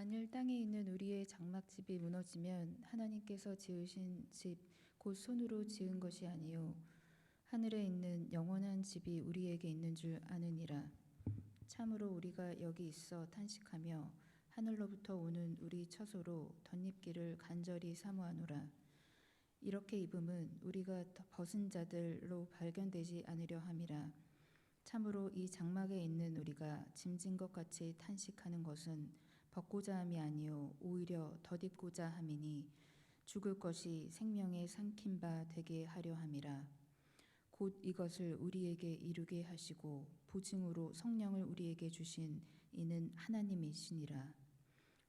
만일 땅에 있는 우리의 장막집이 무너지면 하나님께서 지으신 집 곧 손으로 지은 것이 아니요 하늘에 있는 영원한 집이 우리에게 있는 줄 아느니라. 참으로 우리가 여기 있어 탄식하며 하늘로부터 오는 우리 처소로 덧입기를 간절히 사모하노라. 이렇게 입음은 우리가 벗은 자들로 발견되지 않으려 함이라. 참으로 이 장막에 있는 우리가 짐진 것 같이 탄식하는 것은 벗고자 함이 아니요 오히려 덧입고자 함이니 죽을 것이 생명의 삼킨 바 되게 하려 함이라. 곧 이것을 우리에게 이루게 하시고 보증으로 성령을 우리에게 주신 이는 하나님이시니라.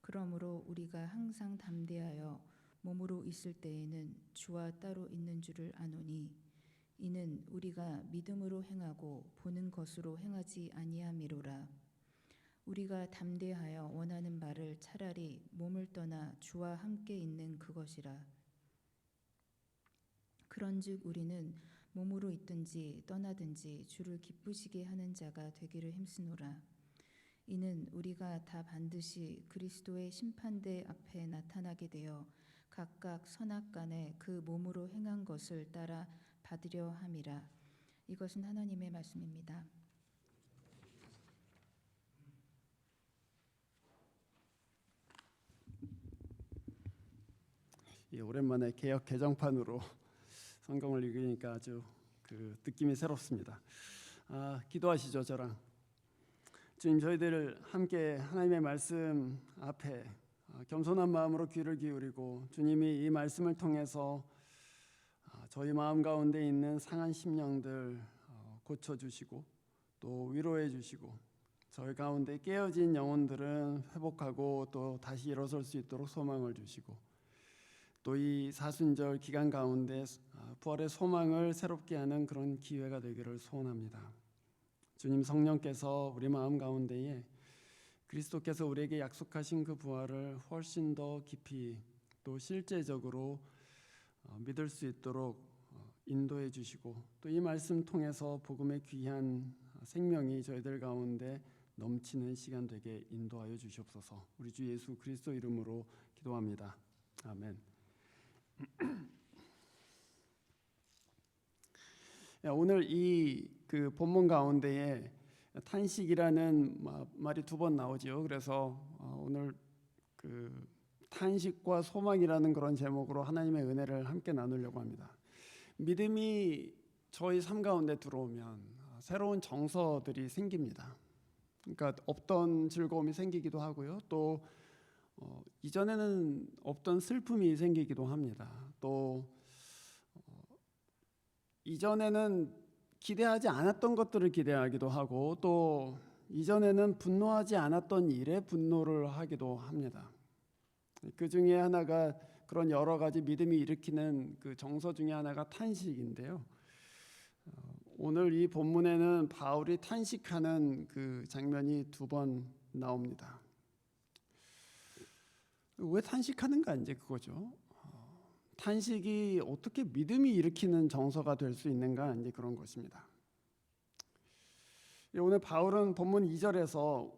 그러므로 우리가 항상 담대하여 몸으로 있을 때에는 주와 따로 있는 줄을 아노니 이는 우리가 믿음으로 행하고 보는 것으로 행하지 아니함이로라. 우리가 담대하여 원하는 바를 차라리 몸을 떠나 주와 함께 있는 그것이라. 그런즉 우리는 몸으로 있든지 떠나든지 주를 기쁘시게 하는 자가 되기를 힘쓰노라. 이는 우리가 다 반드시 그리스도의 심판대 앞에 나타나게 되어 각각 선악간에 그 몸으로 행한 것을 따라 받으려 함이라. 이것은 하나님의 말씀입니다. 오랜만에 개역 개정판으로 성경을 읽으니까 아주 느낌이 새롭습니다. 기도하시죠. 저랑. 주님, 저희들 함께 하나님의 말씀 앞에 겸손한 마음으로 귀를 기울이고 주님이 이 말씀을 통해서 저희 마음 가운데 있는 상한 심령들 고쳐주시고 또 위로해 주시고 저희 가운데 깨어진 영혼들은 회복하고 또 다시 일어설 수 있도록 소망을 주시고 또 이 사순절 기간 가운데 부활의 소망을 새롭게 하는 그런 기회가 되기를 소원합니다. 주님, 성령께서 우리 마음 가운데에 그리스도께서 우리에게 약속하신 그 부활을 훨씬 더 깊이 또 실제적으로 믿을 수 있도록 인도해 주시고 또 이 말씀 통해서 복음의 귀한 생명이 저희들 가운데 넘치는 시간 되게 인도하여 주시옵소서. 우리 주 예수 그리스도 이름으로 기도합니다. 아멘. 오늘 이 본문 가운데에 탄식이라는 말이 두 번 나오지요. 그래서 오늘 탄식과 소망이라는 그런 제목으로 하나님의 은혜를 함께 나누려고 합니다. 믿음이 저희 삶 가운데 들어오면 새로운 정서들이 생깁니다. 그러니까 없던 즐거움이 생기기도 하고요. 또 이전에는 없던 슬픔이 생기기도 합니다. 또 이전에는 기대하지 않았던 것들을 기대하기도 하고 또 이전에는 분노하지 않았던 일에 분노를 하기도 합니다. 그 중에 하나가 그런 여러 가지 믿음이 일으키는 그 정서 중에 하나가 탄식인데요. 오늘 이 본문에는 바울이 탄식하는 그 장면이 두 번 나옵니다. 왜 탄식하는가 이제 그거죠. 탄식이 어떻게 믿음이 일으키는 정서가 될 수 있는가 이제 그런 것입니다. 오늘 바울은 본문 2절에서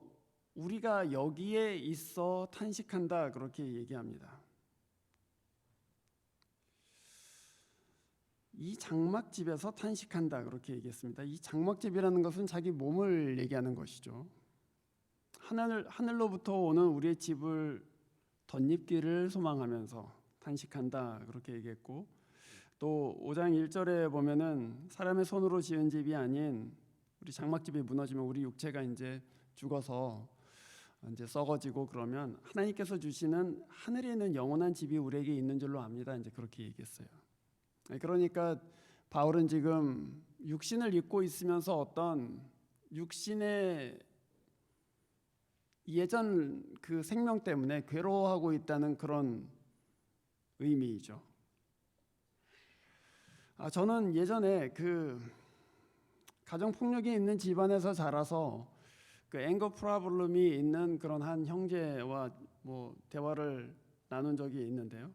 우리가 여기에 있어 탄식한다 그렇게 얘기합니다. 이 장막집에서 탄식한다 그렇게 얘기했습니다. 이 장막집이라는 것은 자기 몸을 얘기하는 것이죠. 하늘로부터 오는 우리의 집을 덧입기를 소망하면서 탄식한다 그렇게 얘기했고 또 5장 1절에 보면은 사람의 손으로 지은 집이 아닌 우리 장막집이 무너지면 우리 육체가 이제 죽어서 이제 썩어지고 그러면 하나님께서 주시는 하늘에 있는 영원한 집이 우리에게 있는 줄로 압니다. 이제 그렇게 얘기했어요. 그러니까 바울은 지금 육신을 입고 있으면서 어떤 육신의 예전 그 생명 때문에 괴로워하고 있다는 그런 의미이죠. 저는 예전에 그 가정 폭력이 있는 집안에서 자라서 그 앵거 프로블럼이 있는 그런 한 형제와 뭐 대화를 나눈 적이 있는데요.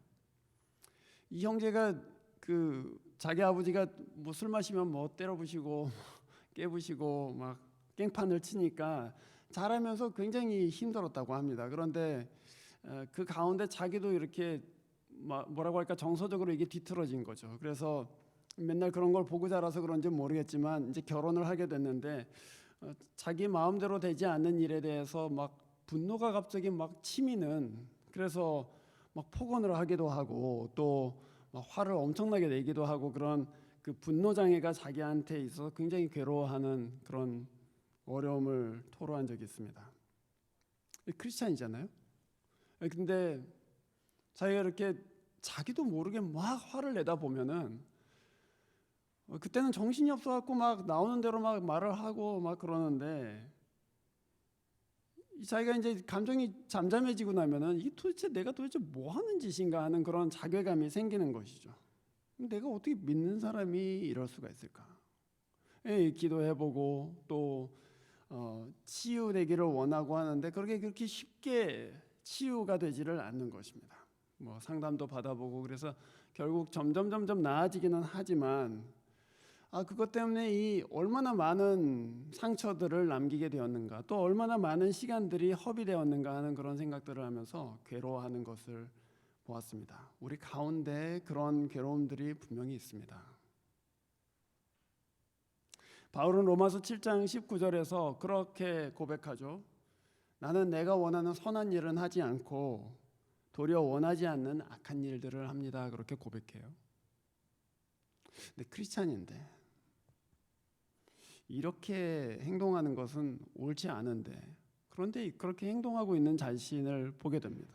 이 형제가 그 자기 아버지가 뭐 술 마시면 뭐 때려 부시고 깨부시고 막 깽판을 치니까 잘하면서 굉장히 힘들었다고 합니다. 그런데 그 가운데 자기도 이렇게 뭐라고 할까 정서적으로 이게 뒤틀어진 거죠. 그래서 맨날 그런 걸 보고 자라서 그런지 모르겠지만 이제 결혼을 하게 됐는데 자기 마음대로 되지 않는 일에 대해서 막 분노가 갑자기 막 치미는, 그래서 막 폭언을 하기도 하고 또 막 화를 엄청나게 내기도 하고, 그런 그 분노 장애가 자기한테 있어서 굉장히 괴로워하는 그런 어려움을 토로한 적이 있습니다. 크리스찬이잖아요. 근데 자기가 이렇게 자기도 모르게 막 화를 내다 보면은 그때는 정신이 없어갖고 막 나오는 대로 막 말을 하고 막 그러는데, 자기가 이제 감정이 잠잠해지고 나면은 이게 도대체 내가 도대체 뭐 하는 짓인가 하는 그런 자괴감이 생기는 것이죠. 내가 어떻게 믿는 사람이 이럴 수가 있을까? 기도해보고 또 치유되기를 원하고 하는데 그렇게 쉽게 치유가 되지를 않는 것입니다. 뭐 상담도 받아보고 그래서 결국 점점 나아지기는 하지만 그것 때문에 이 얼마나 많은 상처들을 남기게 되었는가, 또 얼마나 많은 시간들이 허비되었는가 하는 그런 생각들을 하면서 괴로워하는 것을 보았습니다. 우리 가운데 그런 괴로움들이 분명히 있습니다. 바울은 로마서 7장 19절에서 그렇게 고백하죠. 나는 내가 원하는 선한 일은 하지 않고 도리어 원하지 않는 악한 일들을 합니다. 그렇게 고백해요. 근데 크리스찬인데 이렇게 행동하는 것은 옳지 않은데, 그런데 그렇게 행동하고 있는 자신을 보게 됩니다.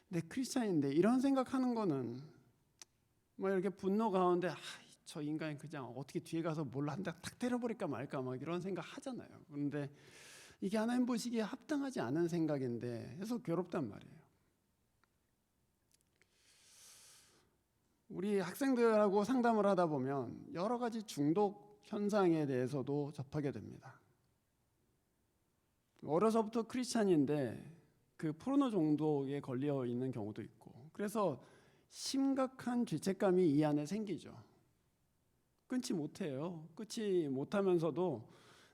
근데 크리스찬인데 이런 생각하는 거는 뭐 이렇게 분노 가운데 저 인간이 그냥 어떻게 뒤에 가서 뭘 한 대 탁 때려버릴까 말까 막 이런 생각 하잖아요. 그런데 이게 하나님 보시기에 합당하지 않은 생각인데 해서 괴롭단 말이에요. 우리 학생들하고 상담을 하다 보면 여러 가지 중독 현상에 대해서도 접하게 됩니다. 어려서부터 크리스찬인데 그 포르노 중독에 걸려 있는 경우도 있고, 그래서 심각한 죄책감이 이 안에 생기죠. 끊지 못해요. 끊지 못하면서도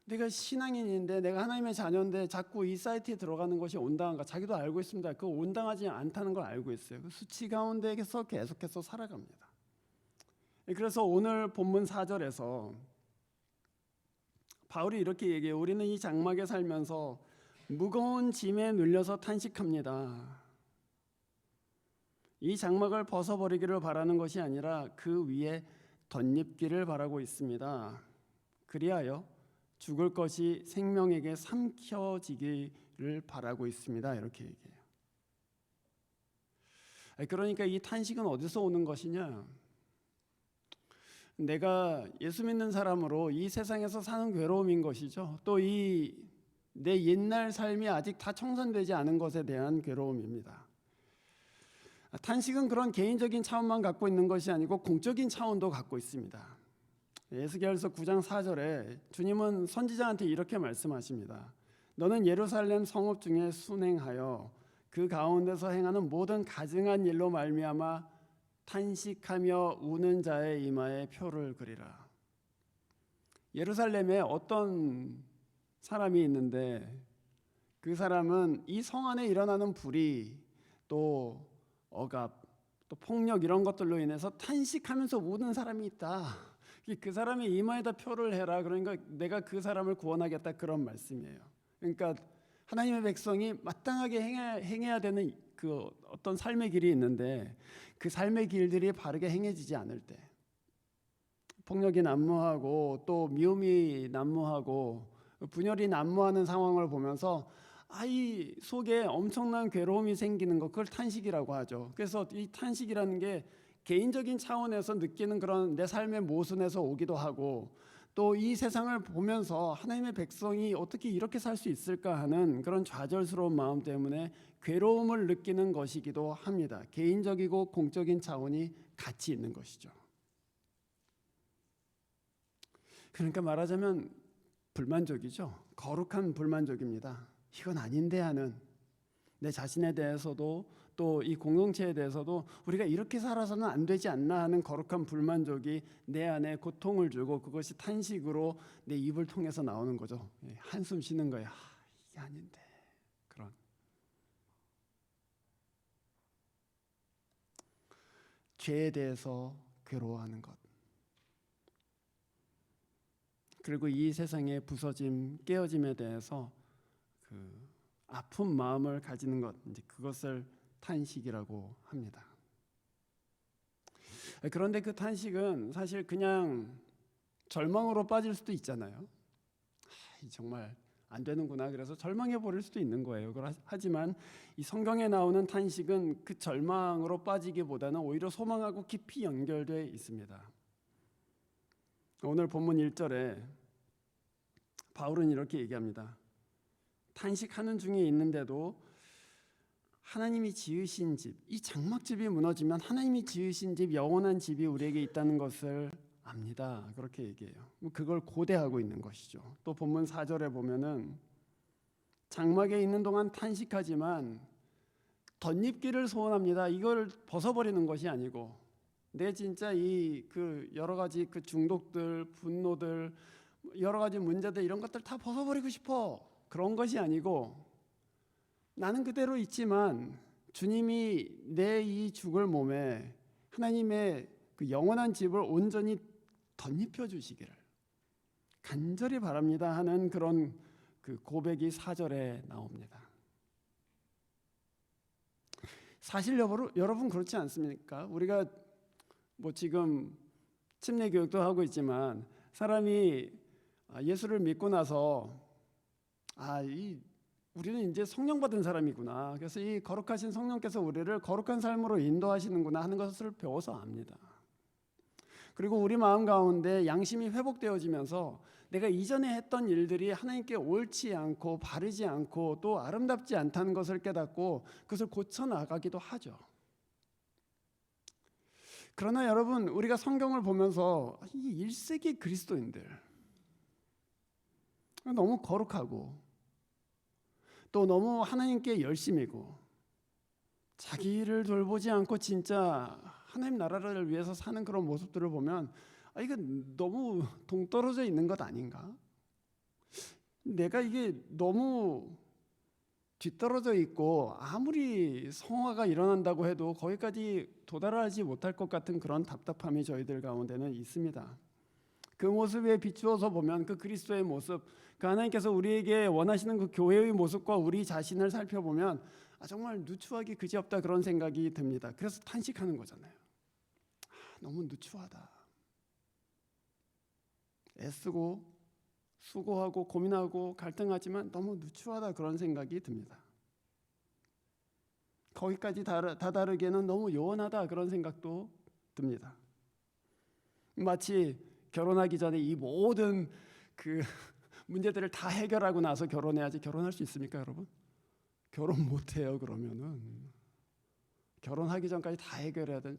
내가 신앙인인데 내가 하나님의 자녀인데 자꾸 이 사이트에 들어가는 것이 온당한가, 자기도 알고 있습니다. 그 온당하지 않다는 걸 알고 있어요. 그 수치 가운데에서 계속해서 살아갑니다. 그래서 오늘 본문 4절에서 바울이 이렇게 얘기해요. 우리는 이 장막에 살면서 무거운 짐에 눌려서 탄식합니다. 이 장막을 벗어버리기를 바라는 것이 아니라 그 위에 덧입기를 바라고 있습니다. 그리하여 죽을 것이 생명에게 삼켜지기를 바라고 있습니다. 이렇게 얘기해요. 그러니까 이 탄식은 어디서 오는 것이냐? 내가 예수 믿는 사람으로 이 세상에서 사는 괴로움인 것이죠. 또 이 내 옛날 삶이 아직 다 청산되지 않은 것에 대한 괴로움입니다. 탄식은 그런 개인적인 차원만 갖고 있는 것이 아니고 공적인 차원도 갖고 있습니다. 에스겔서 9장 4절에 주님은 선지자한테 이렇게 말씀하십니다. 너는 예루살렘 성읍 중에 순행하여 그 가운데서 행하는 모든 가증한 일로 말미암아 탄식하며 우는 자의 이마에 표를 그리라. 예루살렘에 어떤 사람이 있는데 그 사람은 이 성 안에 일어나는 불의, 또 억압, 또 폭력 이런 것들로 인해서 탄식하면서 우는 사람이 있다. 그 사람의 이마에다 표를 해라. 그러니까 내가 그 사람을 구원하겠다, 그런 말씀이에요. 그러니까 하나님의 백성이 마땅하게 행해야 되는 그 어떤 삶의 길이 있는데 그 삶의 길들이 바르게 행해지지 않을 때, 폭력이 난무하고 또 미움이 난무하고 분열이 난무하는 상황을 보면서 이 속에 엄청난 괴로움이 생기는 것, 그걸 탄식이라고 하죠. 그래서 이 탄식이라는 게 개인적인 차원에서 느끼는 그런 내 삶의 모순에서 오기도 하고, 또 이 세상을 보면서 하나님의 백성이 어떻게 이렇게 살 수 있을까 하는 그런 좌절스러운 마음 때문에 괴로움을 느끼는 것이기도 합니다. 개인적이고 공적인 차원이 같이 있는 것이죠. 그러니까 말하자면 불만족이죠. 거룩한 불만족입니다. 이건 아닌데 하는, 내 자신에 대해서도 또 이 공동체에 대해서도 우리가 이렇게 살아서는 안 되지 않나 하는 거룩한 불만족이 내 안에 고통을 주고 그것이 탄식으로 내 입을 통해서 나오는 거죠. 한숨 쉬는 거예요. 이게 아닌데. 그런 죄에 대해서 괴로워하는 것, 그리고 이 세상의 부서짐, 깨어짐에 대해서 그 아픈 마음을 가지는 것, 이제 그것을 탄식이라고 합니다. 그런데 그 탄식은 사실 그냥 절망으로 빠질 수도 있잖아요. 정말 안 되는구나. 그래서 절망해 버릴 수도 있는 거예요. 하지만 이 성경에 나오는 탄식은 그 절망으로 빠지기보다는 오히려 소망하고 깊이 연결되어 있습니다. 오늘 본문 1절에 바울은 이렇게 얘기합니다. 탄식하는 중에 있는데도 하나님이 지으신 집, 이 장막집이 무너지면 하나님이 지으신 집, 영원한 집이 우리에게 있다는 것을 압니다. 그렇게 얘기해요. 그걸 고대하고 있는 것이죠. 또 본문 4절에 보면은 장막에 있는 동안 탄식하지만 덧입기를 소원합니다. 이걸 벗어버리는 것이 아니고 내 진짜 이 그 여러 가지 그 중독들, 분노들, 여러 가지 문제들 이런 것들 다 벗어버리고 싶어. 그런 것이 아니고 나는 그대로 있지만 주님이 내 이 죽을 몸에 하나님의 그 영원한 집을 온전히 덧입혀 주시기를 간절히 바랍니다 하는 그런 그 고백이 4절에 나옵니다. 사실 여러분 그렇지 않습니까? 우리가 뭐 지금 침례 교육도 하고 있지만 사람이 예수를 믿고 나서 우리는 이제 성령 받은 사람이구나. 그래서 이 거룩하신 성령께서 우리를 거룩한 삶으로 인도하시는구나 하는 것을 배워서 압니다. 그리고 우리 마음 가운데 양심이 회복되어지면서 내가 이전에 했던 일들이 하나님께 옳지 않고 바르지 않고 또 아름답지 않다는 것을 깨닫고 그것을 고쳐나가기도 하죠. 그러나 여러분, 우리가 성경을 보면서 이 1세기 그리스도인들 너무 거룩하고 또 너무 하나님께 열심이고 자기를 돌보지 않고 진짜 하나님 나라를 위해서 사는 그런 모습들을 보면 이건 너무 동떨어져 있는 것 아닌가? 내가 이게 너무 뒤떨어져 있고 아무리 성화가 일어난다고 해도 거기까지 도달하지 못할 것 같은 그런 답답함이 저희들 가운데는 있습니다. 그 모습에 비추어서 보면 그 그리스도의 모습, 그 하나님께서 우리에게 원하시는 그 교회의 모습과 우리 자신을 살펴보면 정말 누추하기 그지없다 그런 생각이 듭니다. 그래서 탄식하는 거잖아요. 너무 누추하다. 애쓰고 수고하고 고민하고 갈등하지만 너무 누추하다 그런 생각이 듭니다. 거기까지 다다르기에는 너무 요원하다 그런 생각도 듭니다. 마치 결혼하기 전에 이 모든 그 문제들을 다 해결하고 나서 결혼해야지. 결혼할 수 있습니까, 여러분? 결혼 못해요. 그러면은 결혼하기 전까지 다 해결해야 돼.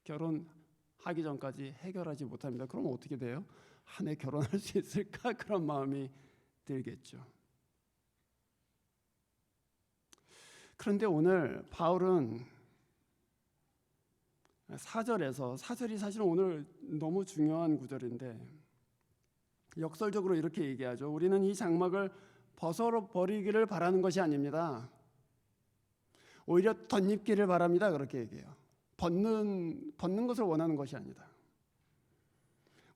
결혼하기 전까지 해결하지 못합니다. 그럼 어떻게 돼요? 내 결혼할 수 있을까? 그런 마음이 들겠죠. 그런데 오늘 바울은 4절이 사실은 오늘 너무 중요한 구절인데 역설적으로 이렇게 얘기하죠. 우리는 이 장막을 벗어버리기를 바라는 것이 아닙니다. 오히려 덧입기를 바랍니다. 그렇게 얘기해요. 벗는 것을 원하는 것이 아니다.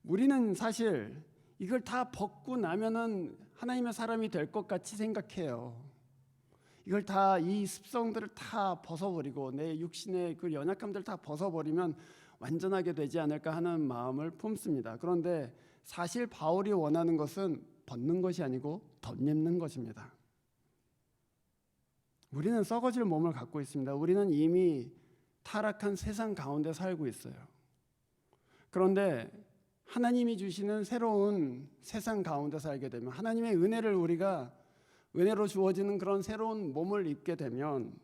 우리는 사실 이걸 다 벗고 나면은 하나님의 사람이 될 것 같이 생각해요. 이걸 다 이 습성들을 다 벗어버리고 내 육신의 그 연약함들을 다 벗어버리면 완전하게 되지 않을까 하는 마음을 품습니다. 그런데 사실 바울이 원하는 것은 벗는 것이 아니고 덧입는 것입니다. 우리는 썩어질 몸을 갖고 있습니다. 우리는 이미 타락한 세상 가운데 살고 있어요. 그런데 하나님이 주시는 새로운 세상 가운데 살게 되면 하나님의 은혜로 주어지는 그런 새로운 몸을 입게 되면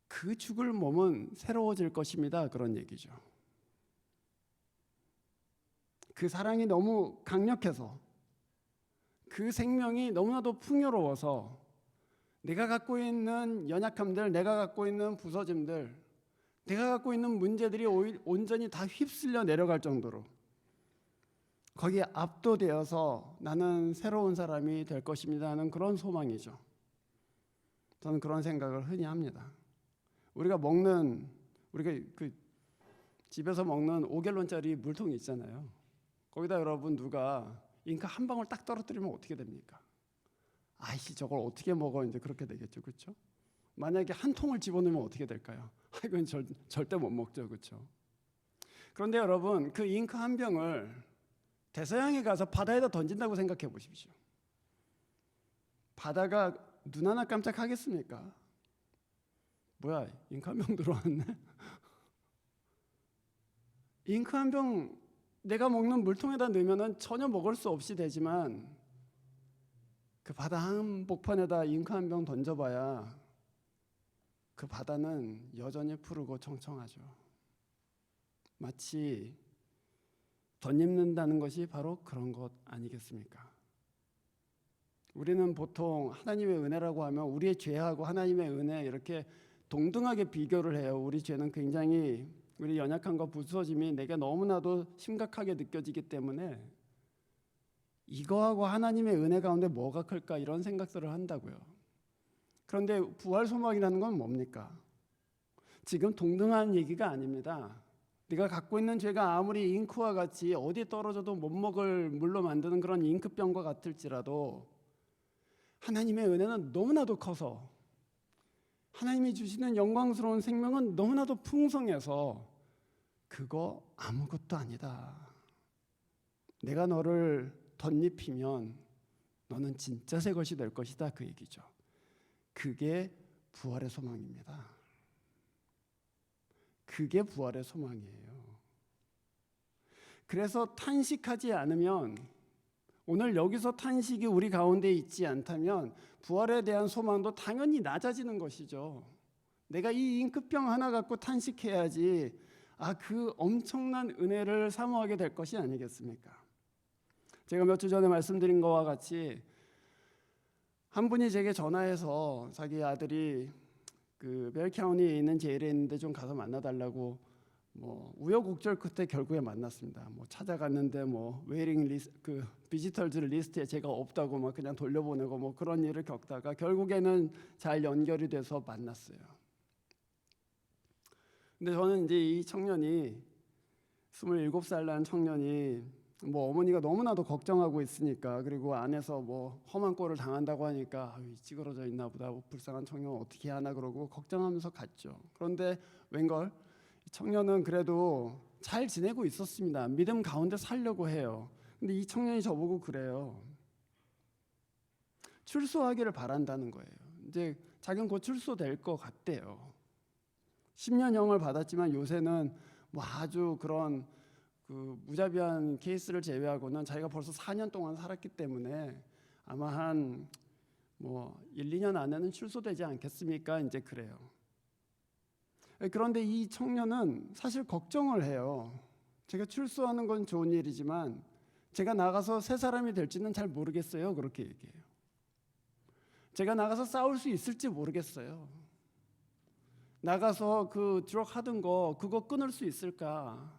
그 죽을 몸은 새로워질 것입니다. 그런 얘기죠. 그 사랑이 너무 강력해서 그 생명이 너무나도 풍요로워서 내가 갖고 있는 연약함들, 내가 갖고 있는 부서짐들, 내가 갖고 있는 문제들이 온전히 다 휩쓸려 내려갈 정도로 거기에 압도되어서 나는 새로운 사람이 될 것입니다 하는 그런 소망이죠. 저는 그런 생각을 흔히 합니다. 우리가 그 집에서 먹는 5갤론짜리 물통이 있잖아요. 거기다 여러분 누가 잉크 한 방울 딱 떨어뜨리면 어떻게 됩니까? 아이씨 저걸 어떻게 먹어 이제 그렇게 되겠죠, 그렇죠? 만약에 한 통을 집어넣으면 어떻게 될까요? 이건 절대 못 먹죠, 그렇죠? 그런데 여러분 그 잉크 한 병을 대서양에 가서 바다에다 던진다고 생각해 보십시오. 바다가 눈 하나 깜짝하겠습니까? 뭐야, 잉크 한 병 들어왔네. 잉크 한 병 내가 먹는 물통에다 넣으면 전혀 먹을 수 없이 되지만 그 바다 한복판에다 잉크 한 병 던져봐야 그 바다는 여전히 푸르고 청청하죠. 마치 덧입는다는 것이 바로 그런 것 아니겠습니까? 우리는 보통 하나님의 은혜라고 하면 우리의 죄하고 하나님의 은혜 이렇게 동등하게 비교를 해요. 우리 죄는 굉장히 우리 연약함과 부서짐이 내게 너무나도 심각하게 느껴지기 때문에 이거하고 하나님의 은혜 가운데 뭐가 클까 이런 생각들을 한다고요. 그런데 부활 소망이라는 건 뭡니까? 지금 동등한 얘기가 아닙니다. 네가 갖고 있는 죄가 아무리 잉크와 같이 어디 떨어져도 못 먹을 물로 만드는 그런 잉크병과 같을지라도 하나님의 은혜는 너무나도 커서 하나님이 주시는 영광스러운 생명은 너무나도 풍성해서 그거 아무것도 아니다. 내가 너를 덧입히면 너는 진짜 새 것이 될 것이다 그 얘기죠. 그게 부활의 소망입니다. 그게 부활의 소망이에요. 그래서 탄식하지 않으면 오늘 여기서 탄식이 우리 가운데 있지 않다면 부활에 대한 소망도 당연히 낮아지는 것이죠. 내가 이 잉크병 하나 갖고 탄식해야지 그 엄청난 은혜를 사모하게 될 것이 아니겠습니까? 제가 몇 주 전에 말씀드린 것과 같이 한 분이 제게 전화해서 자기 아들이 그 벨카운티에 있는 제일에 있는데 좀 가서 만나달라고 우여곡절 끝에 결국에 만났습니다. 찾아갔는데 웨이팅 리스트 그 비지털즈 리스트에 제가 없다고 그냥 돌려보내고 그런 일을 겪다가 결국에는 잘 연결이 돼서 만났어요. 근데 저는 이제 이 청년이 27살 난 청년이 어머니가 너무나도 걱정하고 있으니까 그리고 안에서 험한 꼴을 당한다고 하니까 찌그러져 있나 보다 불쌍한 청년 어떻게 하나 그러고 걱정하면서 갔죠. 그런데 웬걸 청년은 그래도 잘 지내고 있었습니다. 믿음 가운데 살려고 해요. 근데 이 청년이 저보고 그래요. 출소하기를 바란다는 거예요. 이제 자기는 곧 출소될 것 같대요. 10년형을 받았지만 요새는 아주 그런 그 무자비한 케이스를 제외하고는 자기가 벌써 4년 동안 살았기 때문에 아마 한 1, 2년 안에는 출소되지 않겠습니까? 이제 그래요. 그런데 이 청년은 사실 걱정을 해요. 제가 출소하는 건 좋은 일이지만 제가 나가서 새 사람이 될지는 잘 모르겠어요. 그렇게 얘기해요. 제가 나가서 싸울 수 있을지 모르겠어요. 나가서 그 드럭 하던 거 그거 끊을 수 있을까?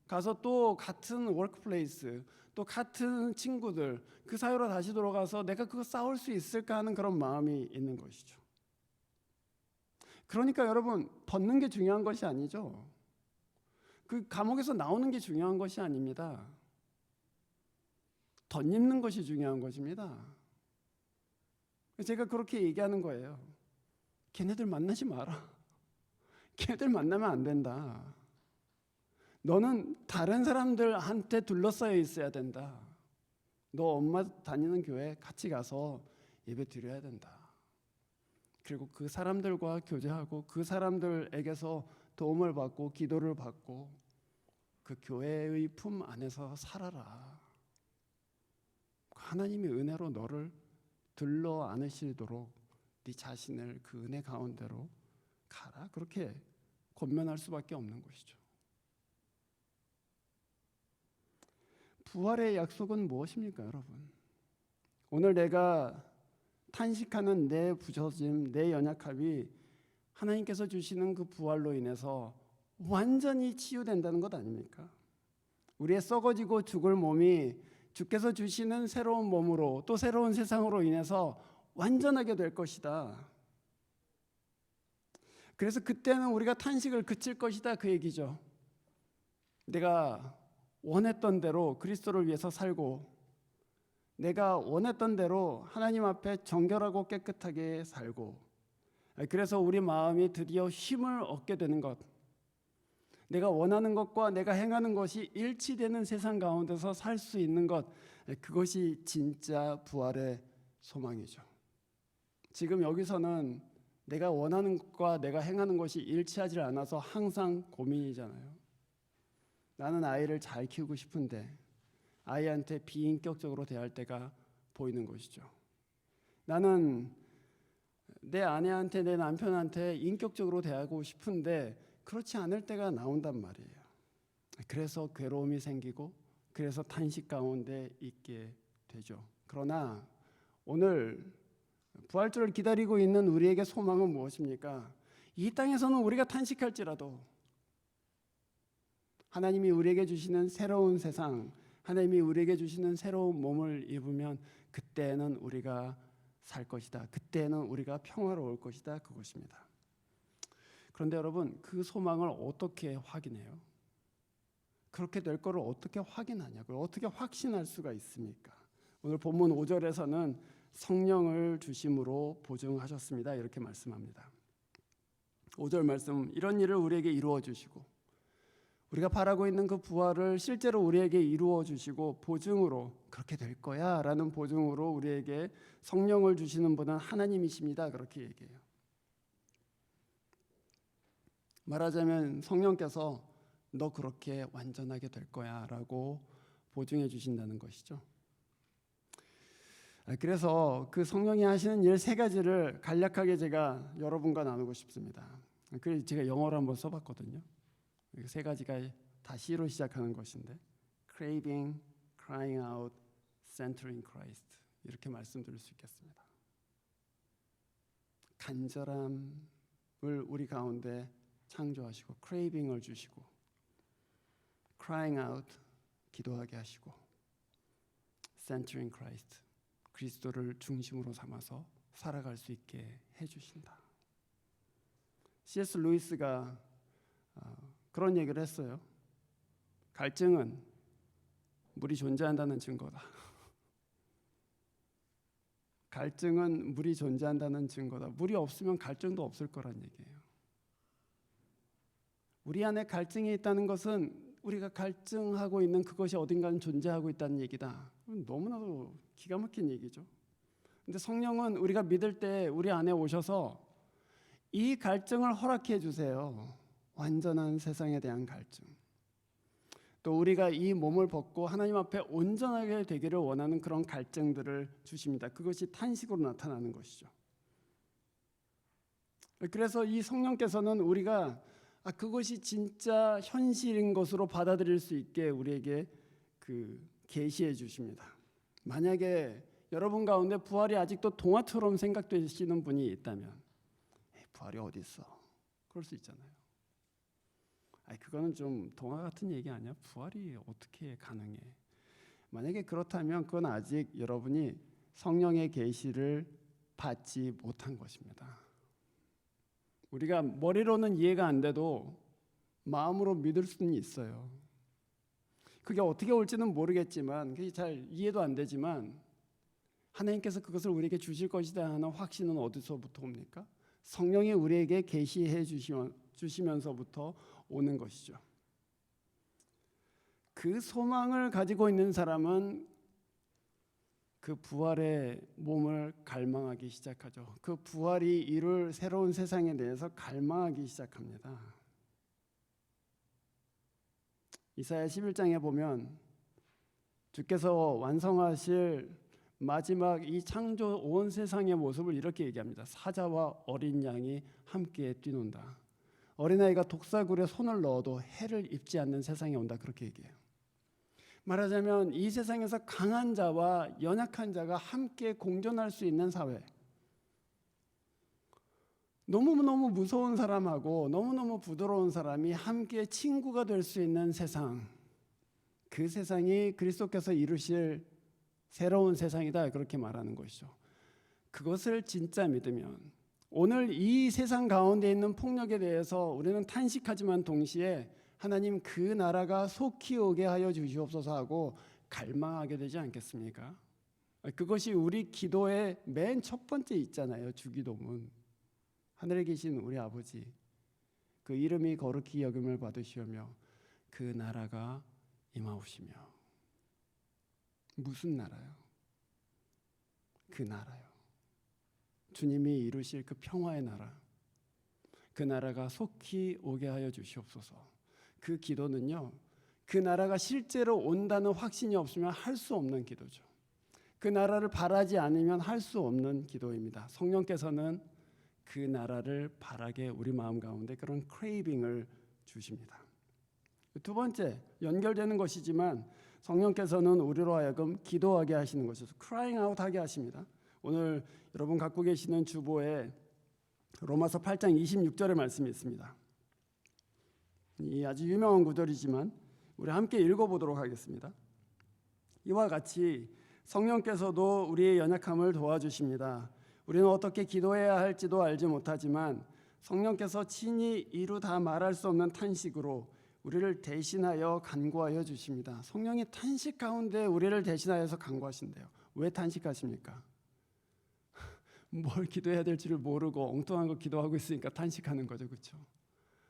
가서 또 같은 워크플레이스, 또 같은 친구들 그 사이로 다시 돌아가서 내가 그거 싸울 수 있을까 하는 그런 마음이 있는 것이죠. 그러니까 여러분 벗는 게 중요한 것이 아니죠. 그 감옥에서 나오는 게 중요한 것이 아닙니다. 덧입는 것이 중요한 것입니다. 제가 그렇게 얘기하는 거예요. 걔네들 만나지 마라. 걔네들 만나면 안 된다. 너는 다른 사람들한테 둘러싸여 있어야 된다. 너 엄마 다니는 교회 같이 가서 예배 드려야 된다. 그리고 그 사람들과 교제하고 그 사람들에게서 도움을 받고 기도를 받고 그 교회의 품 안에서 살아라. 하나님의 은혜로 너를 들러 안으시도록 네 자신을 그 은혜 가운데로 가라. 그렇게 권면할 수밖에 없는 것이죠. 부활의 약속은 무엇입니까, 여러분? 오늘 내가 탄식하는 내 부서짐, 내 연약함이 하나님께서 주시는 그 부활로 인해서 완전히 치유된다는 것 아닙니까? 우리의 썩어지고 죽을 몸이 주께서 주시는 새로운 몸으로 또 새로운 세상으로 인해서 완전하게 될 것이다. 그래서 그때는 우리가 탄식을 그칠 것이다, 그 얘기죠. 내가 원했던 대로 그리스도를 위해서 살고 내가 원했던 대로 하나님 앞에 정결하고 깨끗하게 살고, 그래서 우리 마음이 드디어 힘을 얻게 되는 것, 내가 원하는 것과 내가 행하는 것이 일치되는 세상 가운데서 살 수 있는 것, 그것이 진짜 부활의 소망이죠. 지금 여기서는 내가 원하는 것과 내가 행하는 것이 일치하지 않아서 항상 고민이잖아요. 나는 아이를 잘 키우고 싶은데 아이한테 비인격적으로 대할 때가 보이는 것이죠. 나는 내 아내한테, 내 남편한테 인격적으로 대하고 싶은데 그렇지 않을 때가 나온단 말이에요. 그래서 괴로움이 생기고 그래서 탄식 가운데 있게 되죠. 그러나 오늘 부활주를 기다리고 있는 우리에게 소망은 무엇입니까? 이 땅에서는 우리가 탄식할지라도 하나님이 우리에게 주시는 새로운 세상, 하나님이 우리에게 주시는 새로운 몸을 입으면 그때는 우리가 살 것이다. 그때는 우리가 평화로울 것이다. 그것입니다. 그런데 여러분, 그 소망을 어떻게 확인해요? 그렇게 될 거를 어떻게 확인하냐고요? 어떻게 확신할 수가 있습니까? 오늘 본문 5절에서는 성령을 주심으로 보증하셨습니다. 이렇게 말씀합니다. 5절 말씀, 이런 일을 우리에게 이루어 주시고 우리가 바라고 있는 그 부활을 실제로 우리에게 이루어 주시고 보증으로 그렇게 될 거야 라는 보증으로 우리에게 성령을 주시는 분은 하나님이십니다. 그렇게 얘기해요. 말하자면 성령께서 너 그렇게 완전하게 될 거야 라고 보증해 주신다는 것이죠. 그래서 그 성령이 하시는 일 세 가지를 간략하게 제가 여러분과 나누고 싶습니다. 그래서 제가 영어로 한번 써봤거든요. 세 가지가 다 C로 시작하는 것인데 craving, crying out, centering Christ, 이렇게 말씀드릴 수 있겠습니다. 간절함을 우리 가운데 창조하시고 craving을 주시고 crying out, 기도하게 하시고 centering Christ, 그리스도를 중심으로 삼아서 살아갈 수 있게 해주신다. C.S. 루이스가 그런 얘기를 했어요. 갈증은 물이 존재한다는 증거다. 갈증은 물이 존재한다는 증거다. 물이 없으면 갈증도 없을 거란 얘기예요. 우리 안에 갈증이 있다는 것은 우리가 갈증하고 있는 그것이 어딘가는 존재하고 있다는 얘기다. 너무나도 기가 막힌 얘기죠. 근데 성령은 우리가 믿을 때 우리 안에 오셔서 이 갈증을 허락해 주세요. 완전한 세상에 대한 갈증. 또 우리가 이 몸을 벗고 하나님 앞에 온전하게 되기를 원하는 그런 갈증들을 주십니다. 그것이 탄식으로 나타나는 것이죠. 그래서 이 성령께서는 우리가 그것이 진짜 현실인 것으로 받아들일 수 있게 우리에게 계시해 주십니다. 만약에 여러분 가운데 부활이 아직도 동화처럼 생각되시는 분이 있다면 부활이 어디 있어? 그럴 수 있잖아요. 그거는 좀 동화 같은 얘기 아니야? 부활이 어떻게 가능해? 만약에 그렇다면 그건 아직 여러분이 성령의 계시를 받지 못한 것입니다. 우리가 머리로는 이해가 안 돼도 마음으로 믿을 수는 있어요. 그게 어떻게 올지는 모르겠지만, 그게 잘 이해도 안 되지만 하나님께서 그것을 우리에게 주실 것이다 하는 확신은 어디서부터 옵니까? 성령이 우리에게 계시해 주시면서부터 오는 것이죠. 그 소망을 가지고 있는 사람은 그 부활의 몸을 갈망하기 시작하죠. 그 부활이 이룰 새로운 세상에 대해서 갈망하기 시작합니다. 이사야 11장에 보면 주께서 완성하실 마지막 이 창조 온 세상의 모습을 이렇게 얘기합니다. 사자와 어린 양이 함께 뛰논다. 어린아이가 독사굴에 손을 넣어도 해를 입지 않는 세상이 온다. 그렇게 얘기해요. 말하자면 이 세상에서 강한 자와 연약한 자가 함께 공존할 수 있는 사회, 너무너무 무서운 사람하고 너무너무 부드러운 사람이 함께 친구가 될 수 있는 세상, 그 세상이 그리스도께서 이루실 새로운 세상이다, 그렇게 말하는 것이죠. 그것을 진짜 믿으면 오늘 이 세상 가운데 있는 폭력에 대해서 우리는 탄식하지만 동시에 하나님 그 나라가 속히 오게 하여 주시옵소서 하고 갈망하게 되지 않겠습니까? 그것이 우리 기도의 맨 첫 번째 있잖아요. 주기도문. 하늘에 계신 우리 아버지, 그 이름이 거룩히 여김을 받으시오며 그 나라가 임하오시며. 무슨 나라요? 그 나라요. 주님이 이루실 그 평화의 나라, 그 나라가 속히 오게 하여 주시옵소서. 그 기도는요, 그 나라가 실제로 온다는 확신이 없으면 할 수 없는 기도죠. 그 나라를 바라지 않으면 할 수 없는 기도입니다. 성령께서는 그 나라를 바라게 우리 마음 가운데 그런 크레이빙을 주십니다. 두 번째, 연결되는 것이지만 성령께서는 우리로 하여금 기도하게 하시는 것이죠. crying out 하게 하십니다. 오늘 여러분 갖고 계시는 주보에 로마서 8장 26절의 말씀이 있습니다. 이 아주 유명한 구절이지만 우리 함께 읽어보도록 하겠습니다. 이와 같이 성령께서도 우리의 연약함을 도와주십니다. 우리는 어떻게 기도해야 할지도 알지 못하지만 성령께서 친히 이루 다 말할 수 없는 탄식으로 우리를 대신하여 간구하여 주십니다. 성령이 탄식 가운데 우리를 대신하여서 간구하신대요. 왜 탄식하십니까? 뭘 기도해야 될지를 모르고 엉뚱한 거 기도하고 있으니까 탄식하는 거죠, 그렇죠?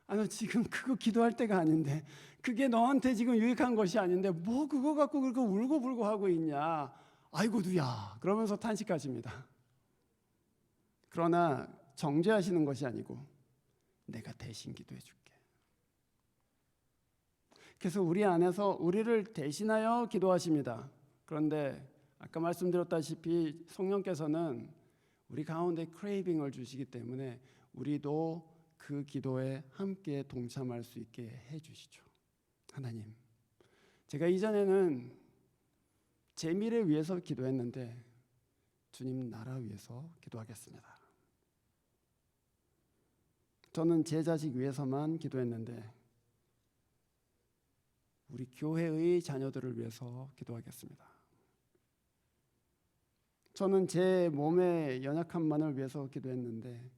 아니 지금 그거 기도할 때가 아닌데, 그게 너한테 지금 유익한 것이 아닌데 뭐 그거 갖고 그렇게 울고불고 하고 있냐? 아이고 누야, 그러면서 탄식하십니다. 그러나 정죄하시는 것이 아니고 내가 대신 기도해 줄게. 그래서 우리 안에서 우리를 대신하여 기도하십니다. 그런데 아까 말씀드렸다시피 성령께서는 우리 가운데 크레이빙을 주시기 때문에 우리도 그 기도에 함께 동참할 수 있게 해주시죠. 하나님, 제가 이전에는 제 미래 위해서 기도했는데 주님 나라 위해서 기도하겠습니다. 저는 제 자식 위해서만 기도했는데 우리 교회의 자녀들을 위해서 기도하겠습니다. 저는 제 몸의 연약함만을 위해서 기도했는데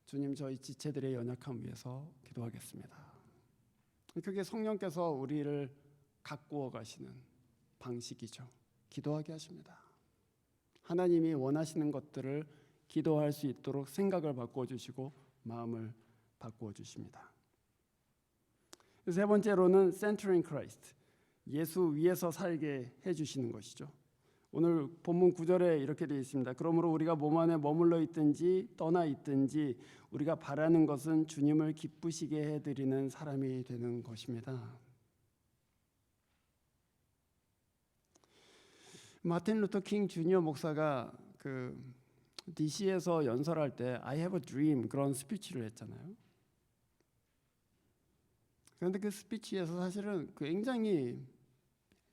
주님 저희 지체들의 연약함 위해서 기도하겠습니다. 그게 성령께서 우리를 가꾸어 가시는 방식이죠. 기도하게 하십니다. 하나님이 원하시는 것들을 기도할 수 있도록 생각을 바꾸어 주시고 마음을 바꾸어 주십니다. 세 번째로는 centering Christ, 예수 위에서 살게 해주시는 것이죠. 오늘 본문 9절에 이렇게 되어 있습니다. 그러므로 우리가 몸 안에 머물러 있든지 떠나 있든지 우리가 바라는 것은 주님을 기쁘시게 해드리는 사람이 되는 것입니다. 마틴 루터 킹 주니어 목사가 그 DC에서 연설할 때 I have a dream 그런 스피치를 했잖아요. 그런데 그 스피치에서 사실은 굉장히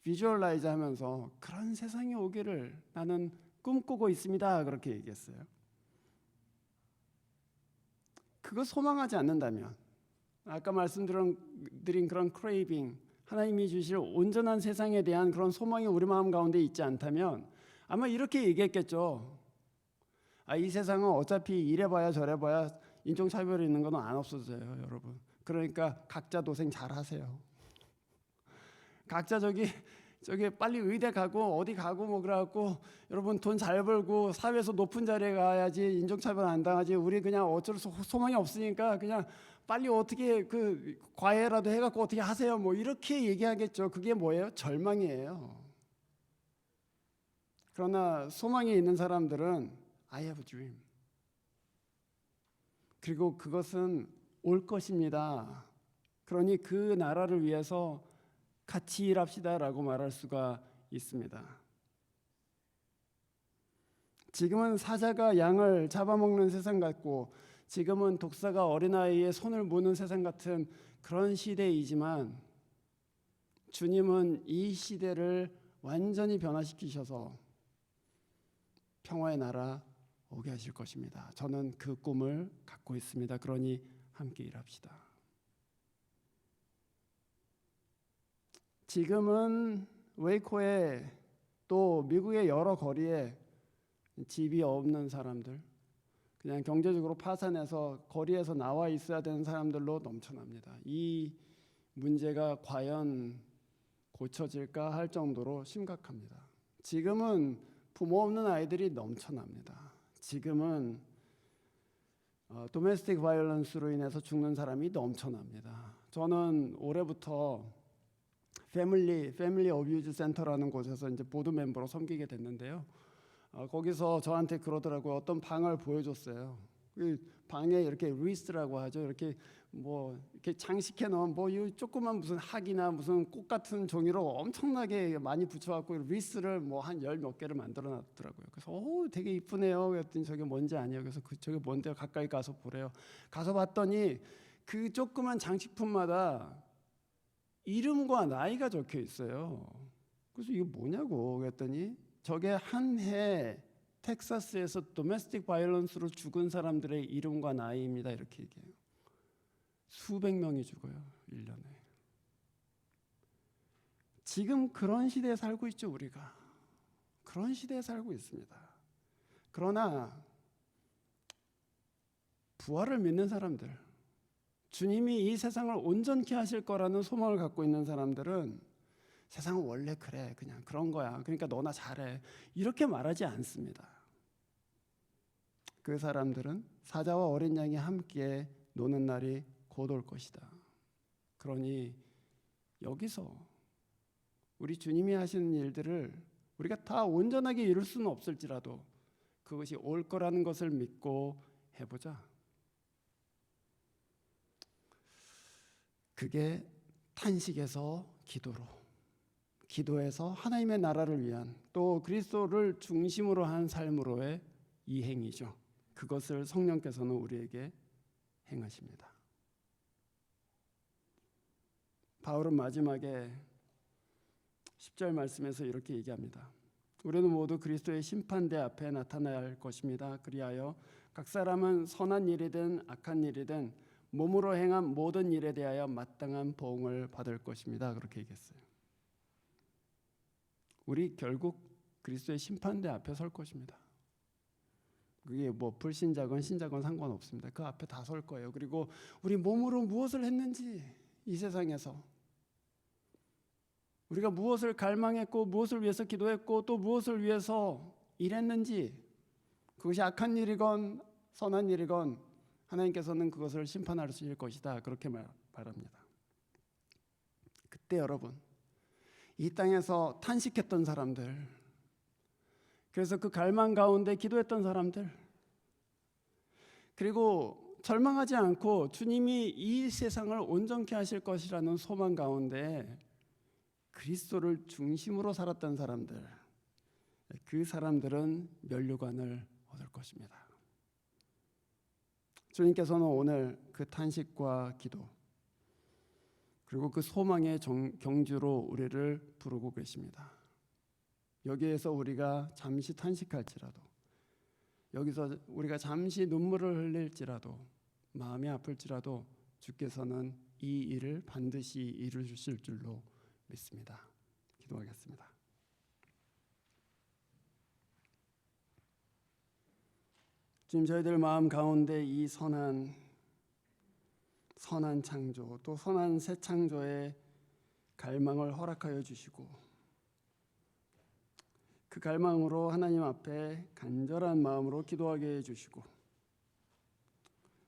비주얼라이즈 하면서 그런 세상이 오기를 나는 꿈꾸고 있습니다, 그렇게 얘기했어요. 그거 소망하지 않는다면, 아까 말씀드린 그런 크레이빙, 하나님이 주실 온전한 세상에 대한 그런 소망이 우리 마음 가운데 있지 않다면 아마 이렇게 얘기했겠죠. 이 세상은 어차피 이래봐야 저래봐야 인종차별이 있는 건 안 없어져요, 여러분. 그러니까 각자 도생 잘 하세요. 각자 저기 빨리 의대 가고 어디 가고 뭐 그래갖고 여러분 돈 잘 벌고 사회에서 높은 자리에 가야지 인종차별 안 당하지. 우리 그냥 어쩔 수 소망이 없으니까 그냥 빨리 어떻게 그 과외라도 해갖고 어떻게 하세요. 뭐 이렇게 얘기하겠죠. 그게 뭐예요? 절망이에요. 그러나 소망이 있는 사람들은 I have a dream. 그리고 그것은 올 것입니다. 그러니 그 나라를 위해서 같이 일합시다라고 말할 수가 있습니다. 지금은 사자가 양을 잡아먹는 세상 같고 지금은 독사가 어린아이의 손을 무는 세상 같은 그런 시대이지만 주님은 이 시대를 완전히 변화시키셔서 평화의 나라, 오게 하실 것입니다. 저는 그 꿈을 갖고 있습니다. 그러니 함께 일합시다. 지금은 웨이코에 또 미국의 여러 거리에 집이 없는 사람들, 그냥 경제적으로 파산해서 거리에서 나와 있어야 되는 사람들로 넘쳐납니다. 이 문제가 과연 고쳐질까 할 정도로 심각합니다. 지금은 부모 없는 아이들이 넘쳐납니다. 지금은 도메스틱 바이올런스로 인해서 죽는 사람이 넘쳐납니다. 저는 올해부터 패밀리 어뷰즈 센터라는 곳에서 이제 보드 멤버로 섬기게 됐는데요. 거기서 저한테 그러더라고요. 어떤 방을 보여줬어요. 그 방에 이렇게 리스트라고 하죠. 이렇게 뭐 이렇게 장식해 놓은 뭐 이 조그만 무슨 학이나 무슨 꽃 같은 종이로 엄청나게 많이 붙여갖고 리스트를 뭐 한 열 몇 개를 만들어 놨더라고요. 그래서 되게 이쁘네요. 그랬더니 저게 뭔지 아니에요. 그래서 저게 뭔데요? 가까이 가서 보래요. 가서 봤더니 그 조그만 장식품마다 이름과 나이가 적혀 있어요. 그래서 이게 뭐냐고 그랬더니 저게 한 해 텍사스에서 도메스틱 바이올런스로 죽은 사람들의 이름과 나이입니다. 이렇게 얘기해요. 수백 명이 죽어요. 1년에. 지금 그런 시대에 살고 있죠. 우리가. 그런 시대에 살고 있습니다. 그러나 부활을 믿는 사람들, 주님이 이 세상을 온전케 하실 거라는 소망을 갖고 있는 사람들은 세상은 원래 그래, 그냥 그런 거야, 그러니까 너나 잘해, 이렇게 말하지 않습니다. 그 사람들은 사자와 어린 양이 함께 노는 날이 곧 올 것이다. 그러니 여기서 우리 주님이 하시는 일들을 우리가 다 온전하게 이룰 수는 없을지라도 그것이 올 거라는 것을 믿고 해보자. 그게 탄식에서 기도로, 기도에서 하나님의 나라를 위한, 또 그리스도를 중심으로 한 삶으로의 이행이죠. 그것을 성령께서는 우리에게 행하십니다. 바울은 마지막에 10절 말씀에서 이렇게 얘기합니다. 우리는 모두 그리스도의 심판대 앞에 나타나야 할 것입니다. 그리하여 각 사람은 선한 일이든 악한 일이든 몸으로 행한 모든 일에 대하여 마땅한 보응을 받을 것입니다. 그렇게 얘기했어요. 우리 결국 그리스도의 심판대 앞에 설 것입니다. 그게 뭐 불신자건 신자건 상관없습니다. 그 앞에 다 설 거예요. 그리고 우리 몸으로 무엇을 했는지, 이 세상에서 우리가 무엇을 갈망했고 무엇을 위해서 기도했고 또 무엇을 위해서 일했는지, 그것이 악한 일이건 선한 일이건 하나님께서는 그것을 심판하실 것이다. 그렇게 말합니다. 그때 여러분, 이 땅에서 탄식했던 사람들, 그래서 그 갈망 가운데 기도했던 사람들, 그리고 절망하지 않고 주님이 이 세상을 온전케 하실 것이라는 소망 가운데 그리스도를 중심으로 살았던 사람들, 그 사람들은 면류관을 얻을 것입니다. 주님께서는 오늘 그 탄식과 기도, 그리고 그 소망의 경주로 우리를 부르고 계십니다. 여기에서 우리가 잠시 탄식할지라도, 여기서 우리가 잠시 눈물을 흘릴지라도, 마음이 아플지라도 주께서는 이 일을 반드시 이루실 줄로 믿습니다. 기도하겠습니다. 주님, 저희들 마음 가운데 이 선한 창조, 또 선한 새 창조의 갈망을 허락하여 주시고, 그 갈망으로 하나님 앞에 간절한 마음으로 기도하게 해주시고,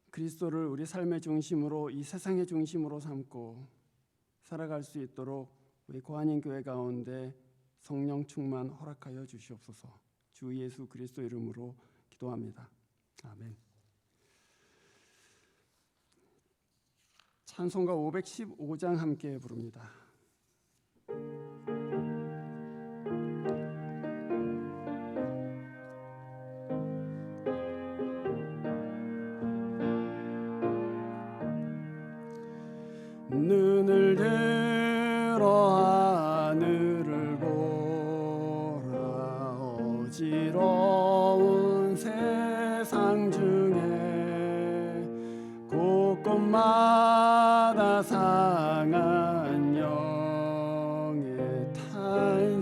그리스도를 우리 삶의 중심으로, 이 세상의 중심으로 삼고 살아갈 수 있도록 우리 고한인 교회 가운데 성령 충만 허락하여 주시옵소서. 주 예수 그리스도 이름으로 기도합니다. 아멘. 찬송가 515장 함께 부릅니다. 눈을 들어 하늘을 보라. 어지러운 새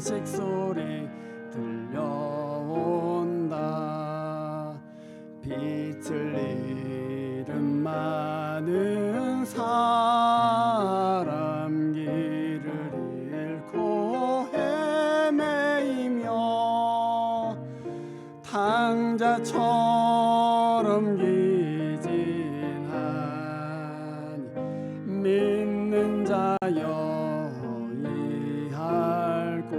탄식 소리 들려온다. 빛을 잃은 많은 사람 길을 잃고 헤매이며 탕자처럼 기진하니 믿는 자여 이할고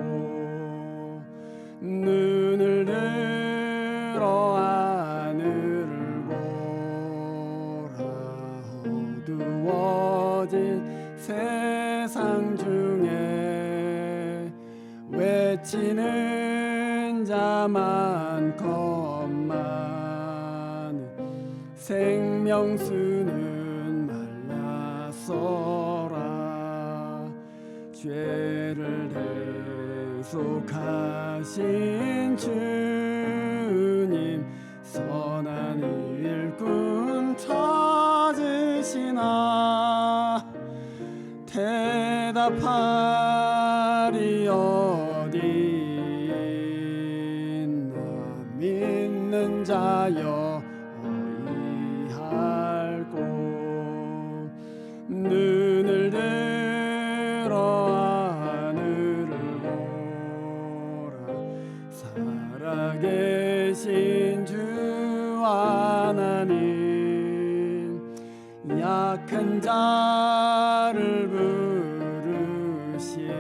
눈을 들어 하늘을 보라. 어두워진 세상 중에 외치는 자 많건만 생명수는 말랐어라. 죄를 대속하신 주님 선한 일꾼 찾으시나. 대답하리 어디 있나. 믿는 자여 어이할고 눈을 들어 하늘을 보라. 살아계신 주 하나님 약한 자를 부르시어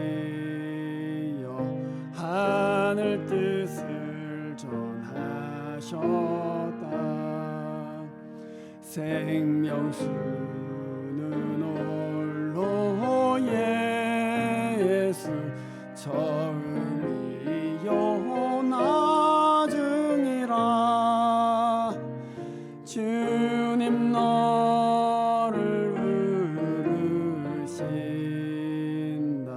하늘 뜻을 전하셨다. 생명수는 홀로 예수 처음이요 나중이라. 주님 너를 부르신다.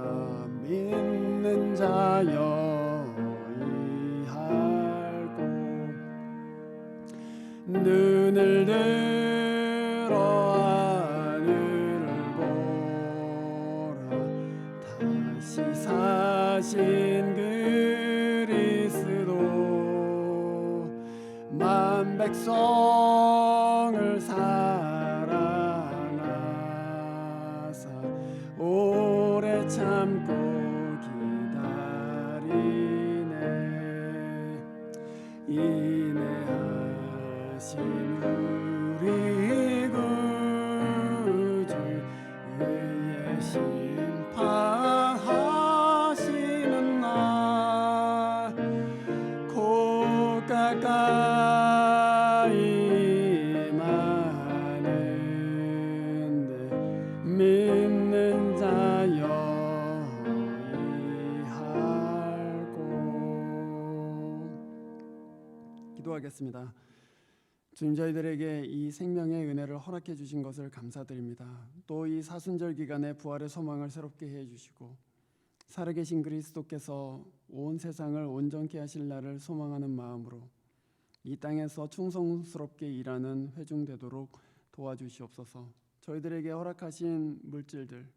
믿는 자여 이할고 눈을 들어 하늘을 보라. 다시 사신 그리스도 만 백성을 사랑하사 오래 참고 기다리네. 인내하신 우리 구주 의의 심판하시는 날 곧 가까이 마는데 믿는 자여 이할고. 기도하겠습니다. 주님, 저희들에게 이 생명의 은혜를 허락해 주신 것을 감사드립니다. 또 이 사순절 기간에 부활의 소망을 새롭게 해 주시고 살아계신 그리스도께서 온 세상을 온전케 하실 날을 소망하는 마음으로 이 땅에서 충성스럽게 일하는 회중되도록 도와주시옵소서. 저희들에게 허락하신 물질들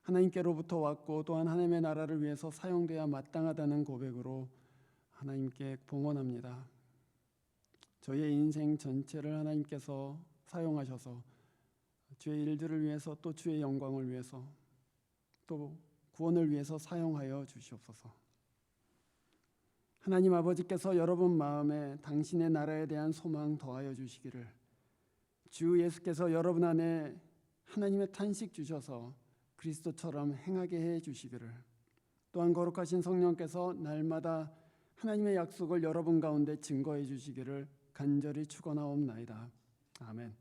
하나님께로부터 왔고 또한 하나님의 나라를 위해서 사용돼야 마땅하다는 고백으로 하나님께 봉헌합니다. 저희의 인생 전체를 하나님께서 사용하셔서 주의 일들을 위해서 또 주의 영광을 위해서 또 구원을 위해서 사용하여 주시옵소서. 하나님 아버지께서 여러분 마음에 당신의 나라에 대한 소망 더하여 주시기를, 주 예수께서 여러분 안에 하나님의 탄식 주셔서 그리스도처럼 행하게 해 주시기를, 또한 거룩하신 성령께서 날마다 하나님의 약속을 여러분 가운데 증거해 주시기를 간절히 축원하옵나이다. 아멘.